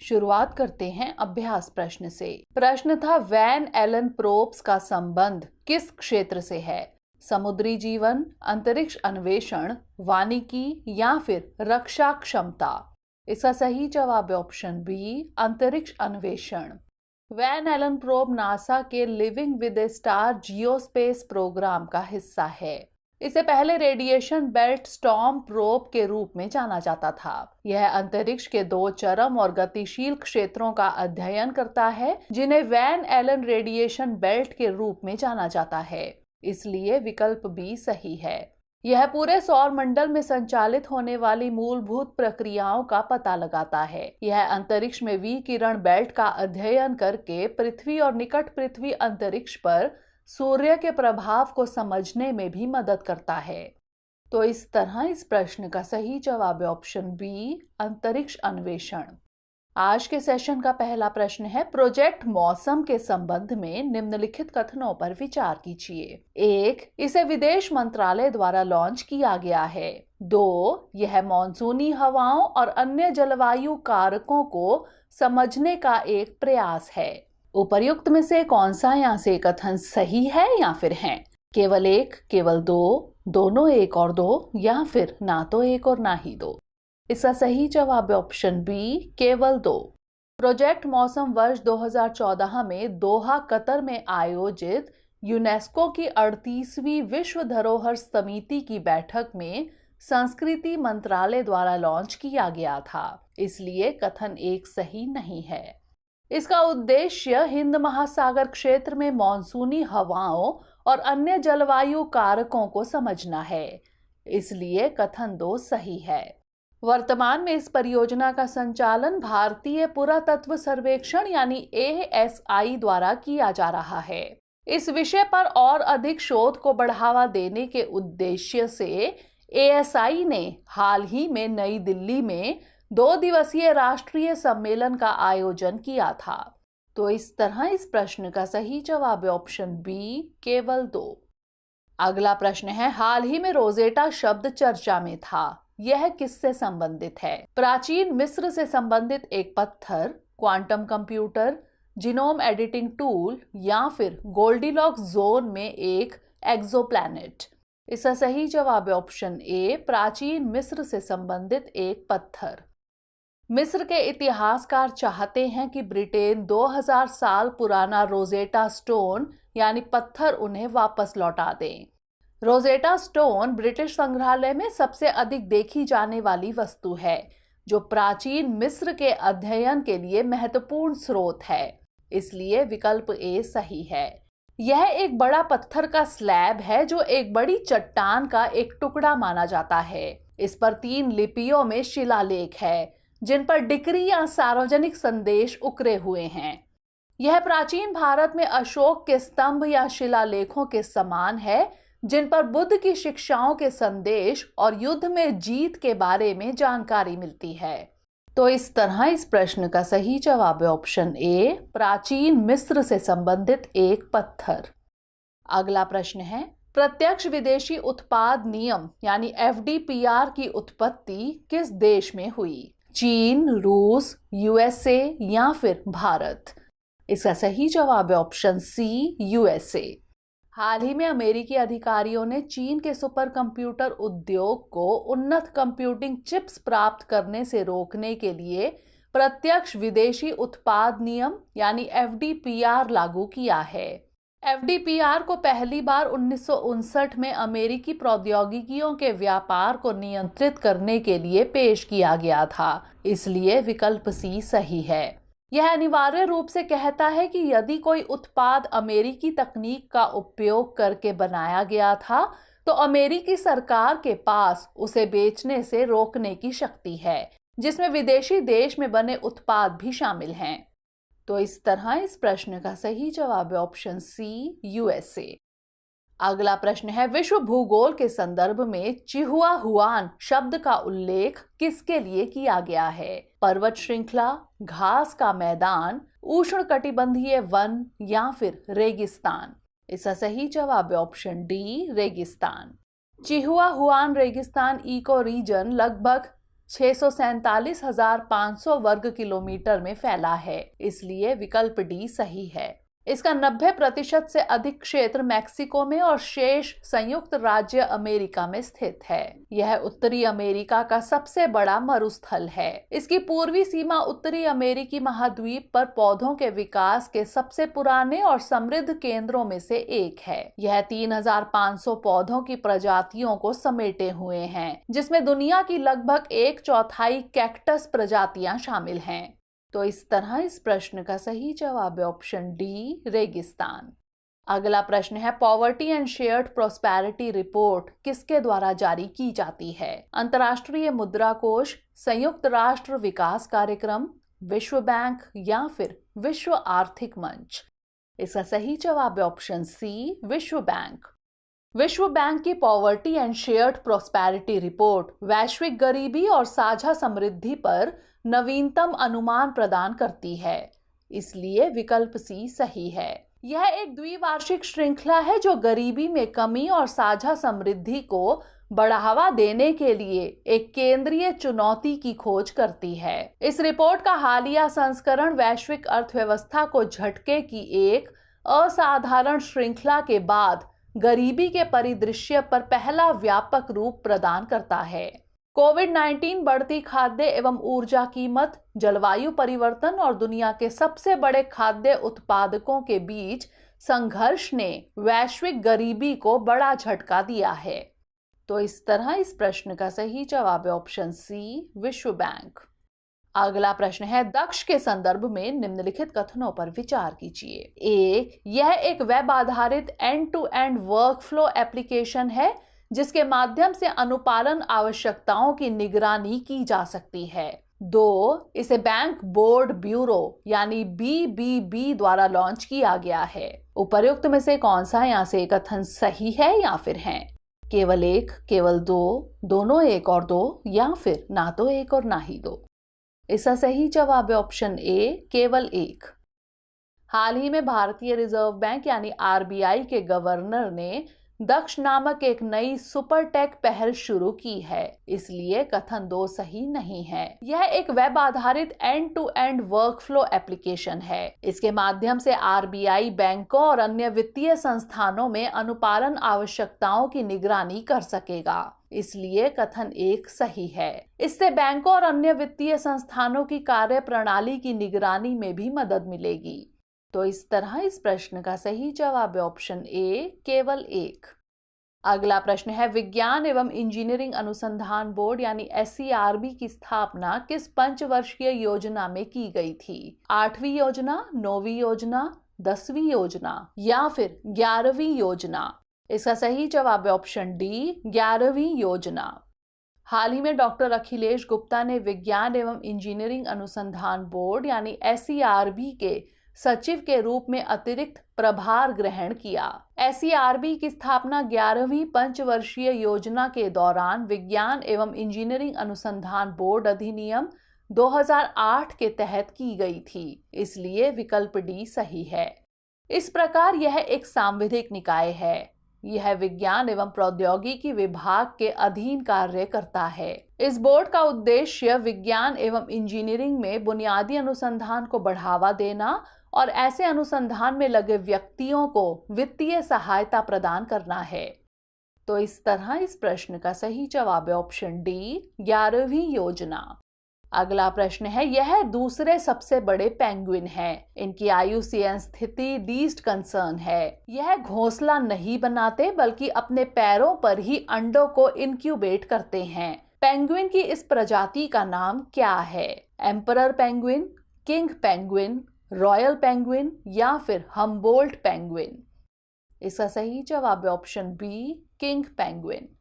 शुरुआत करते हैं अभ्यास प्रश्न से। प्रश्न था, वैन एलन प्रोब्स का संबंध किस क्षेत्र से है? समुद्री जीवन, अंतरिक्ष अन्वेषण, वानिकी या फिर रक्षा क्षमता? इसका सही जवाब है ऑप्शन बी, अंतरिक्ष अन्वेषण। वैन एलन प्रोब नासा के living with a star geospace programme का हिस्सा है। इसे पहले रेडिएशन बेल्ट स्टॉर्म प्रोब के रूप में जाना जाता था। यह अंतरिक्ष के 2 चरम और गतिशील क्षेत्रों का अध्ययन करता है, जिन्हें वैन एलन रेडिएशन बेल्ट के रूप में जाना जाता है। इसलिए विकल्प बी सही है। यह पूरे सौर मंडल में संचालित होने वाली मूलभूत प्रक्रियाओं का पता लगाता है। यह अंतरिक्ष में विकिरण बेल्ट का अध्ययन करके पृथ्वी और निकट पृथ्वी अंतरिक्ष पर सूर्य के प्रभाव को समझने में भी मदद करता है। तो इस तरह इस प्रश्न का सही जवाब है ऑप्शन बी, अंतरिक्ष अन्वेषण। आज के सेशन का पहला प्रश्न है, प्रोजेक्ट मौसम के संबंध में निम्नलिखित कथनों पर विचार कीजिए। 1. इसे विदेश मंत्रालय द्वारा लॉन्च किया गया है। 2. यह मॉनसूनी हवाओं और अन्य जलवायु कारकों को समझने का एक प्रयास है। उपर्युक्त में से कौन सा यहाँ से कथन सही है या फिर है? केवल 1, केवल 2, दोनों 1 और 2, या फिर ना तो 1 और ना ही 2? इसका सही जवाब है ऑप्शन बी, केवल 2। प्रोजेक्ट मौसम वर्ष 2014 में दोहा कतर में आयोजित यूनेस्को की 38वीं विश्व धरोहर समिति की बैठक में संस्कृति मंत्रालय द्वारा लॉन्च किया गया था। इसलिए कथन 1 सही नहीं है। इसका उद्देश्य हिंद महासागर क्षेत्र में मॉनसूनी हवाओं और अन्य जलवायु कारकों को समझना है। इसलिए कथन 2 सही है। वर्तमान में इस परियोजना का संचालन भारतीय पुरातत्व सर्वेक्षण यानी ASI द्वारा किया जा रहा है। इस विषय पर और अधिक शोध को बढ़ावा देने के उद्देश्य से ASI ने हाल ही में नई दिल्ली में 2 दिवसीय राष्ट्रीय सम्मेलन का आयोजन किया था। तो इस तरह इस प्रश्न का सही जवाब है ऑप्शन बी, केवल 2। अगला प्रश्न है, हाल ही में रोजेटा शब्द चर्चा में था। यह किससे संबंधित है? प्राचीन मिस्र से संबंधित एक पत्थर, quantum computer, genome editing tool, या फिर गोल्डीलॉक्स जोन में एक एक्सोप्लैनेट? इसका सही जवाब है ऑप्शन ए, प्राचीन मिस्र से संबंधित एक पत्थर। मिस्र के इतिहासकार चाहते हैं कि ब्रिटेन 2000 साल पुराना रोजेटा स्टोन यानी पत्थर उन्हें वापस लौटा दें। रोजेटा स्टोन ब्रिटिश संग्रहालय में सबसे अधिक देखी जाने वाली वस्तु है, जो प्राचीन मिस्र के अध्ययन के लिए महत्वपूर्ण स्रोत है। इसलिए विकल्प ए सही है। यह एक बड़ा पत्थर का स्लैब है जो एक बड़ी चट्टान का एक टुकड़ा माना जाता है। इस पर 3 लिपियों में शिलालेख है, जिन पर डिक्री या सार्वजनिक संदेश उकरे हुए हैं। यह प्राचीन भारत में अशोक के स्तंभ या शिलालेखों के समान है, जिन पर बुद्ध की शिक्षाओं के संदेश और युद्ध में जीत के बारे में जानकारी मिलती है। तो इस तरह इस प्रश्न का सही जवाब है ऑप्शन ए, प्राचीन मिस्र से संबंधित एक पत्थर। अगला प्रश्न है, प्रत्यक्ष विदेशी उत्पाद नियम यानी FDPR की उत्पत्ति किस देश में हुई? चीन, रूस, USA या फिर भारत? इसका सही जवाब है ऑप्शन सी, USA। हाल ही में अमेरिकी अधिकारियों ने चीन के सुपर कंप्यूटर उद्योग को उन्नत कंप्यूटिंग चिप्स प्राप्त करने से रोकने के लिए प्रत्यक्ष विदेशी उत्पाद नियम यानी FDPR लागू किया है। FDPR को पहली बार 1959 में अमेरिकी प्रौद्योगिकियों के व्यापार को नियंत्रित करने के लिए पेश किया गया था। इसलिए विकल्प सी सही है। यह अनिवार्य रूप से कहता है कि यदि कोई उत्पाद अमेरिकी तकनीक का उपयोग करके बनाया गया था, तो अमेरिकी सरकार के पास उसे बेचने से रोकने की शक्ति है, जिसमें विदेशी देश में बने उत्पाद भी शामिल हैं। तो इस तरह इस प्रश्न का सही जवाब है ऑप्शन सी, USA। अगला प्रश्न है, विश्व भूगोल के संदर्भ में चिहुआहुआन शब्द का उल्लेख किसके लिए किया गया है? पर्वत श्रृंखला, घास का मैदान, उष्णकटिबंधीय वन या फिर रेगिस्तान? इसका सही जवाब है ऑप्शन डी, रेगिस्तान। चिहुआहुआन रेगिस्तान इको रीजन लगभग 647,500 वर्ग किलोमीटर में फैला है, इसलिए विकल्प डी सही है। इसका 90% से अधिक क्षेत्र मैक्सिको में और शेष संयुक्त राज्य अमेरिका में स्थित है। यह उत्तरी अमेरिका का सबसे बड़ा मरुस्थल है। इसकी पूर्वी सीमा उत्तरी अमेरिकी महाद्वीप पर पौधों के विकास के सबसे पुराने और समृद्ध केंद्रों में से एक है। यह 3,500 पौधों की प्रजातियों को समेटे हुए हैं, जिसमें दुनिया की लगभग 1/4 कैक्टस प्रजातियां शामिल हैं। तो इस तरह इस प्रश्न का सही जवाब है ऑप्शन डी, रेगिस्तान। अगला प्रश्न है, poverty and shared prosperity report किसके द्वारा जारी की जाती है? अंतर्राष्ट्रीय मुद्रा कोष, संयुक्त राष्ट्र विकास कार्यक्रम, विश्व बैंक या फिर विश्व आर्थिक मंच? इसका सही जवाब है ऑप्शन सी, विश्व बैंक। विश्व बैंक की poverty and shared prosperity report वैश्विक गरीबी और साझा समृद्धि पर नवीनतम अनुमान प्रदान करती है, इसलिए विकल्प सी सही है। यह एक द्विवार्षिक श्रृंखला है जो गरीबी में कमी और साझा समृद्धि को बढ़ावा देने के लिए एक केंद्रीय चुनौती की खोज करती है। इस रिपोर्ट का हालिया संस्करण वैश्विक अर्थव्यवस्था को झटके की एक असाधारण श्रृंखला के बाद गरीबी के परिदृश्य पर पहला व्यापक रूप प्रदान करता है। कोविड-19, बढ़ती खाद्य एवं ऊर्जा कीमत, जलवायु परिवर्तन और दुनिया के सबसे बड़े खाद्य उत्पादकों के बीच संघर्ष ने वैश्विक गरीबी को बड़ा झटका दिया है। तो इस तरह इस प्रश्न का सही जवाब है ऑप्शन सी, विश्व बैंक। अगला प्रश्न है, दक्ष के संदर्भ में निम्नलिखित कथनों पर विचार कीजिए। 1. यह एक वेब आधारित end to end workflow application है जिसके माध्यम से अनुपालन आवश्यकताओं की निगरानी की जा सकती है। 2. इसे बैंक बोर्ड ब्यूरो यानी BBB द्वारा लॉन्च किया गया है। उपर्युक्त में से कौन सा यहाँ से कथन सही है या फिर है? केवल एक, केवल दो, दोनों एक और दो, या फिर ना तो एक और ना ही दो? इसका सही जवाब है ऑप्शन ए, केवल एक। हाल ही में भारतीय रिजर्व बैंक यानी RBI के गवर्नर ने दक्ष नामक एक नई सुपर टेक पहल शुरू की है, इसलिए कथन 2 सही नहीं है। यह एक वेब आधारित end to end workflow application है। इसके माध्यम से RBI बैंकों और अन्य वित्तीय संस्थानों में अनुपालन आवश्यकताओं की निगरानी कर सकेगा, इसलिए कथन 1 सही है। इससे बैंकों और अन्य वित्तीय संस्थानों की कार्य प्रणाली की निगरानी में भी मदद मिलेगी। तो इस तरह इस प्रश्न का सही जवाब है ऑप्शन ए, केवल एक। अगला प्रश्न है, विज्ञान एवं इंजीनियरिंग अनुसंधान बोर्ड यानी SERB की स्थापना किस पंचवर्षीय योजना में की गई थी? 8वीं योजना, 9वीं योजना, 10वीं योजना या फिर 11वीं योजना? इसका सही जवाब है ऑप्शन डी, 11वीं योजना। हाल ही में डॉक्टर अखिलेश गुप्ता ने विज्ञान एवं इंजीनियरिंग अनुसंधान बोर्ड यानी SERB के सचिव के रूप में अतिरिक्त प्रभार ग्रहण किया। SERB की स्थापना 11वीं पंचवर्षीय योजना के दौरान विज्ञान एवं इंजीनियरिंग अनुसंधान बोर्ड अधिनियम 2008 के तहत की गई थी, इसलिए विकल्प डी सही है। इस प्रकार यह एक सांविधिक निकाय है। यह विज्ञान एवं प्रौद्योगिकी विभाग के अधीन कार्य करता है। इस बोर्ड का उद्देश्य विज्ञान एवं इंजीनियरिंग में बुनियादी अनुसंधान को बढ़ावा देना और ऐसे अनुसंधान में लगे व्यक्तियों को वित्तीय सहायता प्रदान करना है। तो इस तरह इस प्रश्न का सही जवाब है ऑप्शन डी, 11वीं योजना। अगला प्रश्न है, यह दूसरे सबसे बड़े पेंगुइन हैं। इनकी IUCN स्थिति लीस्ट कंसर्न है। यह घोंसला नहीं बनाते बल्कि अपने पैरों पर ही अंडों को इंक्यूबेट करते हैं। पेंगुइन की इस प्रजाति का नाम क्या है? Emperor penguin, king penguin, royal penguin या फिर हम्बोल्ट पेंगुइन? इसका सही जवाब है option B, king penguin.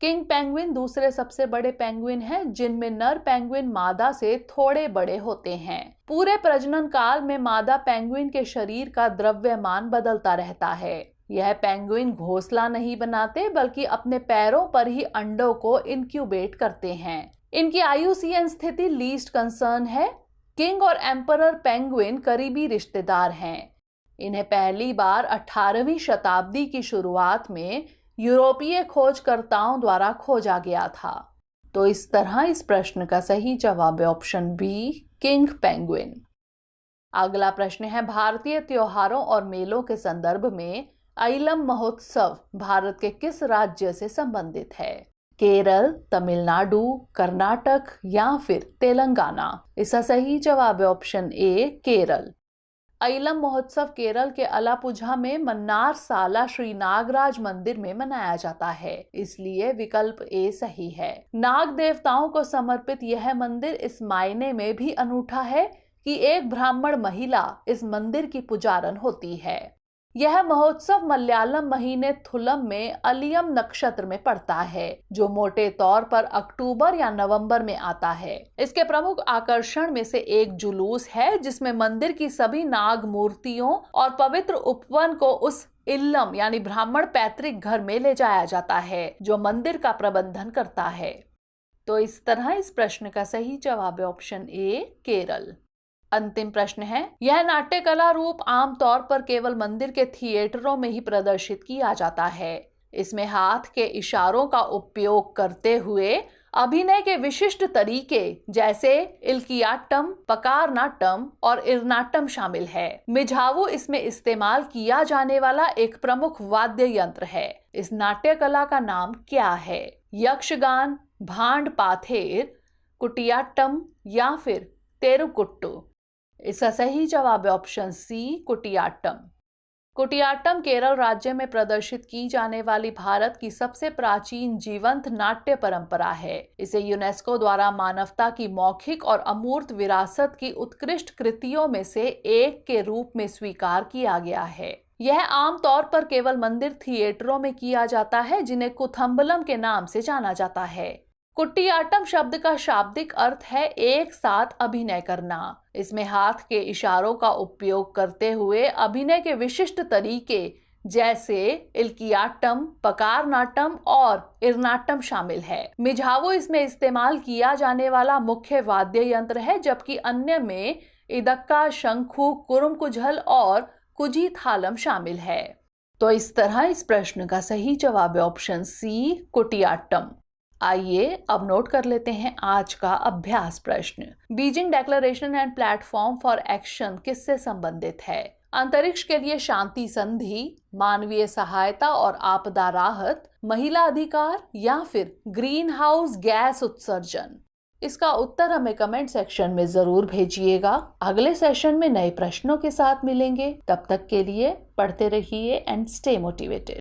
King penguin दूसरे सबसे बड़े पेंगुइन हैं जिनमें नर पेंगुइन मादा से थोड़े बड़े होते हैं। पूरे प्रजनन काल में मादा पेंगुइन के शरीर का द्रव्यमान बदलता रहता है। यह पेंगुइन घोंसला नहीं बनाते बल्कि अपने पैरों पर ही अंडों को इंक्यूबेट करते हैं। इनकी IUCN स्थिति लीस्ट कंसर्न है। किंग और एम्परर पेंगुइन करीबी रिश्तेदार हैं। इन्हें पहली बार 18वीं शताब्दी की शुरुआत में यूरोपीय खोजकर्ताओं द्वारा खोजा गया था। तो इस तरह इस प्रश्न का सही जवाब है ऑप्शन बी, किंग पेंगुइन। अगला प्रश्न है, भारतीय त्योहारों और मेलों के संदर्भ में अइलम महोत्सव भारत के किस राज्य से संबंधित है? केरल, तमिलनाडु, कर्नाटक या फिर तेलंगाना? इसका सही जवाब है ऑप्शन ए, केरल। अइलम महोत्सव केरल के अलापुझा में मन्नार साला श्री नागराज मंदिर में मनाया जाता है, इसलिए विकल्प ए सही है। नाग देवताओं को समर्पित यह मंदिर इस मायने में भी अनूठा है कि एक ब्राह्मण महिला इस मंदिर की पुजारन होती है। यह महोत्सव मलयालम महीने थुलम में अलियम नक्षत्र में पड़ता है, जो मोटे तौर पर अक्टूबर या नवंबर में आता है। इसके प्रमुख आकर्षण में से एक जुलूस है, जिसमें मंदिर की सभी नाग मूर्तियों और पवित्र उपवन को उस इल्लम यानी ब्राह्मण पैतृक घर में ले जाया जाता है, जो मंदिर का प्रबंधन करता है। तो इस तरह इस प्रश्न का सही जवाब है ऑप्शन ए, केरल। अंतिम प्रश्न है, यह नाट्य कला रूप आमतौर पर केवल मंदिर के थिएटरों में ही प्रदर्शित किया जाता है। इसमें हाथ के इशारों का उपयोग करते हुए अभिनय के विशिष्ट तरीके जैसे इल्कियाट्टम, पकारनाट्टम और इरनाट्टम शामिल है। मिझावु इसमें इस्तेमाल किया जाने वाला एक प्रमुख वाद्य यंत्र है। इस नाट्य कला का नाम क्या है? यक्षगान, भांड पाथेर, कुटियाट्टम या फिर तेरुकुट्टू? इसका सही जवाब है ऑप्शन सी, कुटियाट्टम। कुटियाट्टम केरल राज्य में प्रदर्शित की जाने वाली भारत की सबसे प्राचीन जीवंत नाट्य परंपरा है। इसे यूनेस्को द्वारा मानवता की मौखिक और अमूर्त विरासत की उत्कृष्ट कृतियों में से एक के रूप में स्वीकार किया गया है। यह आमतौर पर केवल मंदिर थिएटरों में किया जाता है, जिन्हें कुथम्बलम के नाम से जाना जाता है। कुटियाट्टम शब्द का शाब्दिक अर्थ है एक साथ अभिनय करना। इसमें हाथ के इशारों का उपयोग करते हुए अभिनय के विशिष्ट तरीके जैसे इल्कियाट्टम, पकारनाट्टम और इरनाट्टम शामिल है। मिझावु इसमें इस्तेमाल किया जाने वाला मुख्य वाद्य यंत्र है, जबकि अन्य में इदक्का, शंखु, कुरुमकुझल और कुजीथालम शामिल है। तो इस तरह इस प्रश्न का सही जवाब है ऑप्शन सी, कुटियाट्टम। आइए अब नोट कर लेते हैं आज का अभ्यास प्रश्न। Beijing declaration and platform for action किससे संबंधित है? अंतरिक्ष के लिए शांति संधि, मानवीय सहायता और आपदा राहत, महिला अधिकार या फिर ग्रीन हाउस गैस उत्सर्जन? इसका उत्तर हमें कमेंट सेक्शन में जरूर भेजिएगा। अगले सेशन में नए प्रश्नों के साथ मिलेंगे। तब तक के लिए पढ़ते रहिए एंड स्टे मोटिवेटेड।